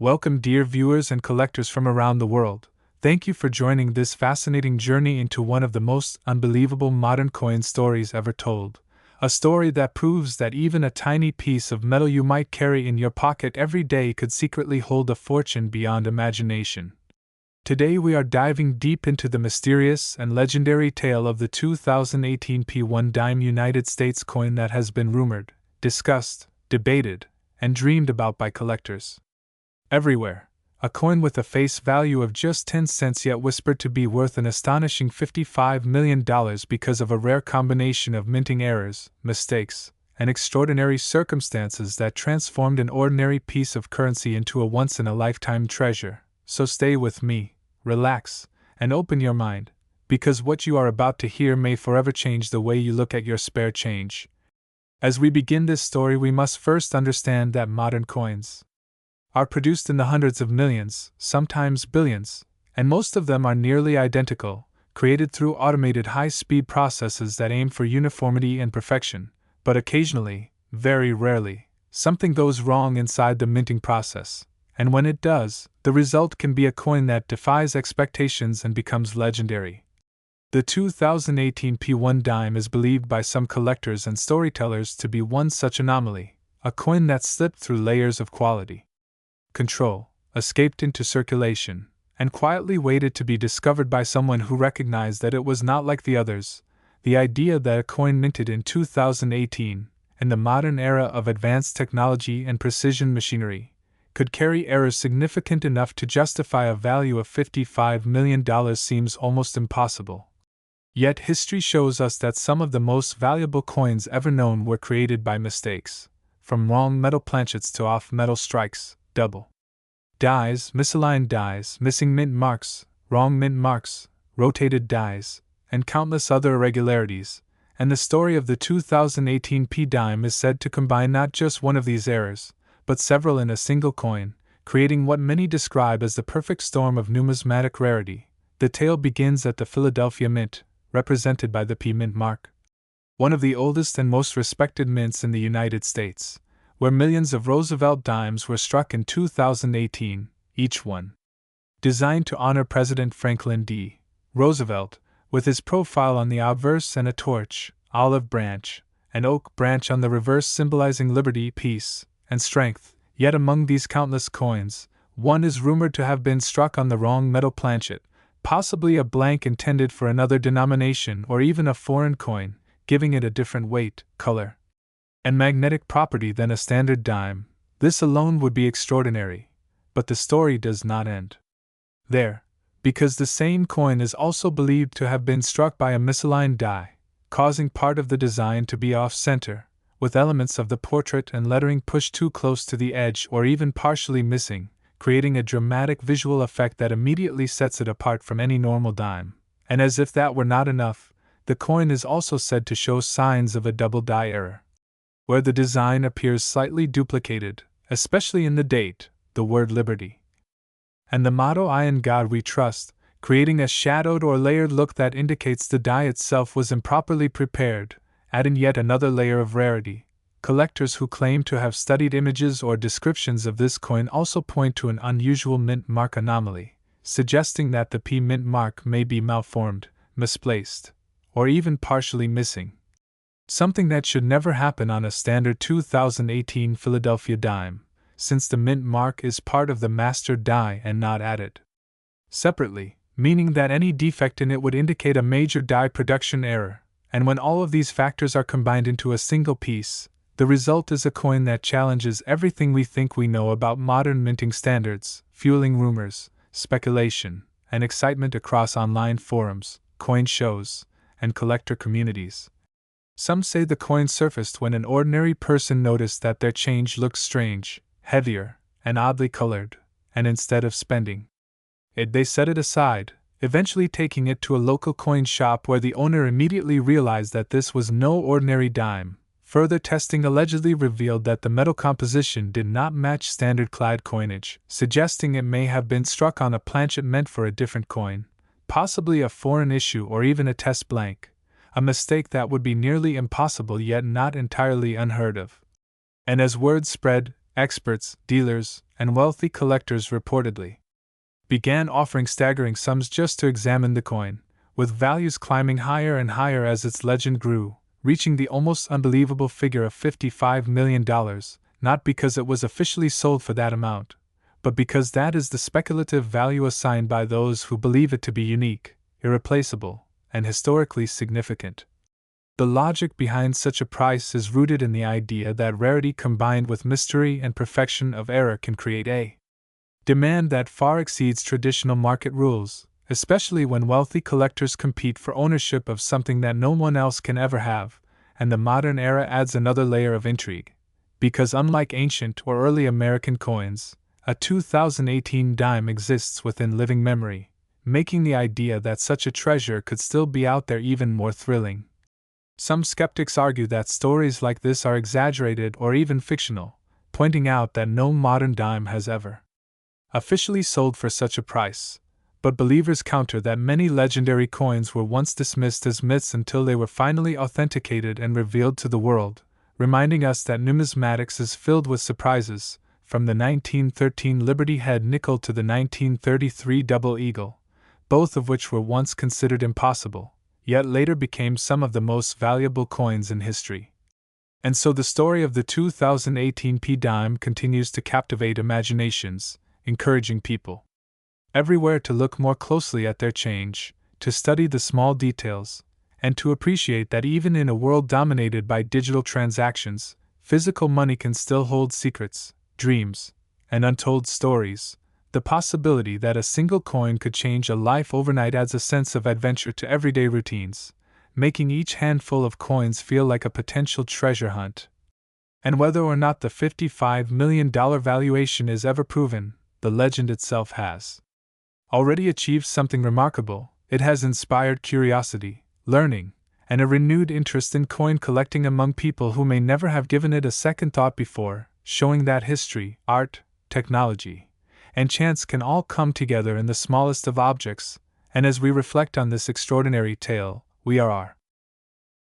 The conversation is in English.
Welcome, dear viewers and collectors from around the world. Thank you for joining this fascinating journey into one of the most unbelievable modern coin stories ever told. A story that proves that even a tiny piece of metal you might carry in your pocket every day could secretly hold a fortune beyond imagination. Today we are diving deep into the mysterious and legendary tale of the 2018 P1 Dime United States coin that has been rumored, discussed, debated, and dreamed about by collectors everywhere. A coin with a face value of just 10 cents yet whispered to be worth an astonishing $55 million because of a rare combination of minting errors, mistakes, and extraordinary circumstances that transformed an ordinary piece of currency into a once-in-a-lifetime treasure. So stay with me, relax, and open your mind, because what you are about to hear may forever change the way you look at your spare change. As we begin this story, we must first understand that modern coins are produced in the hundreds of millions, sometimes billions, and most of them are nearly identical, created through automated high-speed processes that aim for uniformity and perfection. But occasionally, very rarely, something goes wrong inside the minting process, and when it does, the result can be a coin that defies expectations and becomes legendary. The 2018 P1 dime is believed by some collectors and storytellers to be one such anomaly, a coin that slipped through layers of quality control, escaped into circulation, and quietly waited to be discovered by someone who recognized that it was not like the others. The idea that a coin minted in 2018, in the modern era of advanced technology and precision machinery, could carry errors significant enough to justify a value of $55 million seems almost impossible. Yet history shows us that some of the most valuable coins ever known were created by mistakes, from wrong metal planchets to off-metal strikes, double dies, misaligned dies, missing mint marks, wrong mint marks, rotated dies, and countless other irregularities, and the story of the 2018 P dime is said to combine not just one of these errors, but several in a single coin, creating what many describe as the perfect storm of numismatic rarity. The tale begins at the Philadelphia Mint, represented by the P mint mark, one of the oldest and most respected mints in the United States, where millions of Roosevelt dimes were struck in 2018, each one designed to honor President Franklin D. Roosevelt, with his profile on the obverse and a torch, olive branch, and oak branch on the reverse symbolizing liberty, peace, and strength. Yet among these countless coins, one is rumored to have been struck on the wrong metal planchet, possibly a blank intended for another denomination or even a foreign coin, giving it a different weight, color, and magnetic property than a standard dime. This alone would be extraordinary. But the story does not end there, because the same coin is also believed to have been struck by a misaligned die, causing part of the design to be off-center, with elements of the portrait and lettering pushed too close to the edge or even partially missing, creating a dramatic visual effect that immediately sets it apart from any normal dime. And as if that were not enough, the coin is also said to show signs of a double die error, where the design appears slightly duplicated, especially in the date, the word liberty, and the motto "I in God we trust," creating a shadowed or layered look that indicates the die itself was improperly prepared, adding yet another layer of rarity. Collectors who claim to have studied images or descriptions of this coin also point to an unusual mint mark anomaly, suggesting that the P mint mark may be malformed, misplaced, or even partially missing. Something that should never happen on a standard 2018 Philadelphia dime, since the mint mark is part of the master die and not added separately, meaning that any defect in it would indicate a major die production error. And when all of these factors are combined into a single piece, the result is a coin that challenges everything we think we know about modern minting standards, fueling rumors, speculation, and excitement across online forums, coin shows, and collector communities. Some say the coin surfaced when an ordinary person noticed that their change looked strange, heavier, and oddly colored, and instead of spending it, they set it aside, eventually taking it to a local coin shop where the owner immediately realized that this was no ordinary dime. Further testing allegedly revealed that the metal composition did not match standard clad coinage, suggesting it may have been struck on a planchet meant for a different coin, possibly a foreign issue or even a test blank, a mistake that would be nearly impossible yet not entirely unheard of. And as word spread, experts, dealers, and wealthy collectors reportedly began offering staggering sums just to examine the coin, with values climbing higher and higher as its legend grew, reaching the almost unbelievable figure of $55 million, not because it was officially sold for that amount, but because that is the speculative value assigned by those who believe it to be unique, irreplaceable, and historically significant. The logic behind such a price is rooted in the idea that rarity combined with mystery and perfection of error can create a demand that far exceeds traditional market rules, especially when wealthy collectors compete for ownership of something that no one else can ever have, and the modern era adds another layer of intrigue, because unlike ancient or early American coins, a 2018 dime exists within living memory, making the idea that such a treasure could still be out there even more thrilling. Some skeptics argue that stories like this are exaggerated or even fictional, pointing out that no modern dime has ever officially sold for such a price, but believers counter that many legendary coins were once dismissed as myths until they were finally authenticated and revealed to the world, reminding us that numismatics is filled with surprises, from the 1913 Liberty Head nickel to the 1933 Double Eagle, both of which were once considered impossible, yet later became some of the most valuable coins in history. And so the story of the 2018 P dime continues to captivate imaginations, encouraging people everywhere to look more closely at their change, to study the small details, and to appreciate that even in a world dominated by digital transactions, physical money can still hold secrets, dreams, and untold stories. The possibility that a single coin could change a life overnight adds a sense of adventure to everyday routines, making each handful of coins feel like a potential treasure hunt. And whether or not the $55 million valuation is ever proven, the legend itself has already achieved something remarkable. It has inspired curiosity, learning, and a renewed interest in coin collecting among people who may never have given it a second thought before, showing that history, art, technology, and chance can all come together in the smallest of objects. And as we reflect on this extraordinary tale, we are